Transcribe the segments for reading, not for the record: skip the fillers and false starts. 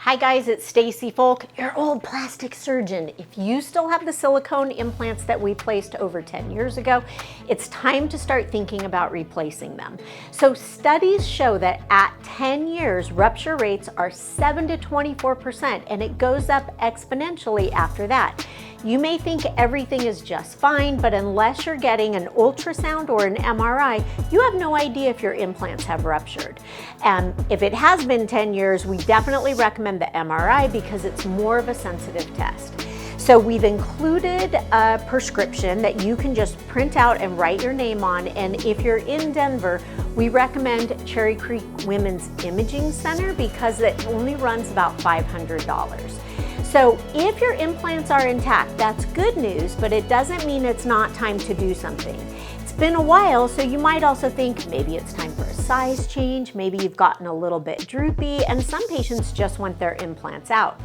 Hi guys, it's Stacy Folk, your old plastic surgeon. If you still have the silicone implants that we placed over 10 years ago, it's time to start thinking about replacing them. So studies show that at 10 years, rupture rates are 7 to 24%, and it goes up exponentially after that. You may think everything is just fine, but unless you're getting an ultrasound or an MRI, you have no idea if your implants have ruptured. And if it has been 10 years, we definitely recommend the MRI because it's more of a sensitive test. So we've included a prescription that you can just print out and write your name on. And if you're in Denver, we recommend Cherry Creek Women's Imaging Center because it only runs about $500. So if your implants are intact, that's good news, but it doesn't mean it's not time to do something. It's been a while, so you might also think maybe it's time for a size change, maybe you've gotten a little bit droopy, and some patients just want their implants out.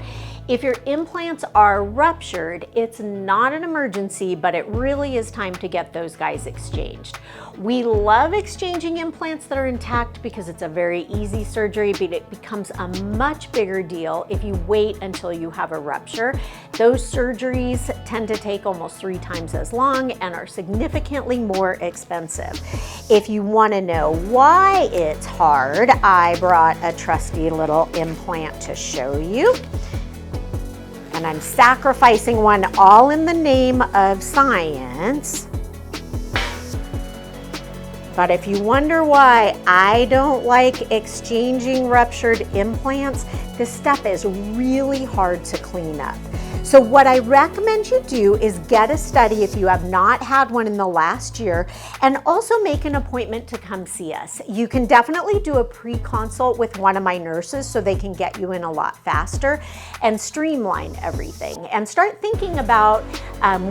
If your implants are ruptured, it's not an emergency, but it really is time to get those guys exchanged. We love exchanging implants that are intact because it's a very easy surgery, but it becomes a much bigger deal if you wait until you have a rupture. Those surgeries tend to take almost 3 times as long and are significantly more expensive. If you want to know why it's hard, I brought a trusty little implant to show you. And I'm sacrificing one all in the name of science. But if you wonder why I don't like exchanging ruptured implants, this stuff is really hard to clean up. So what I recommend you do is get a study if you have not had one in the last year, and also make an appointment to come see us. You can definitely do a pre-consult with one of my nurses so they can get you in a lot faster and streamline everything. And start thinking about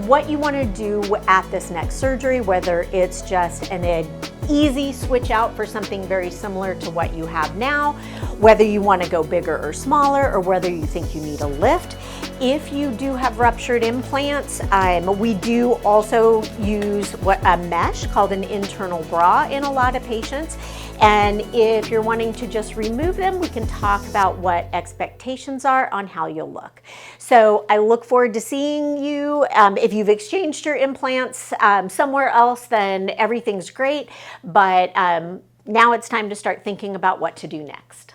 what you want to do at this next surgery, whether it's just an easy switch out for something very similar to what you have now, whether you want to go bigger or smaller, or whether you think you need a lift. If you do have ruptured implants, we do also use a mesh called an internal bra in a lot of patients. And if you're wanting to just remove them, we can talk about what expectations are on how you'll look. So I look forward to seeing you. If you've exchanged your implants somewhere else, then everything's great. But now it's time to start thinking about what to do next.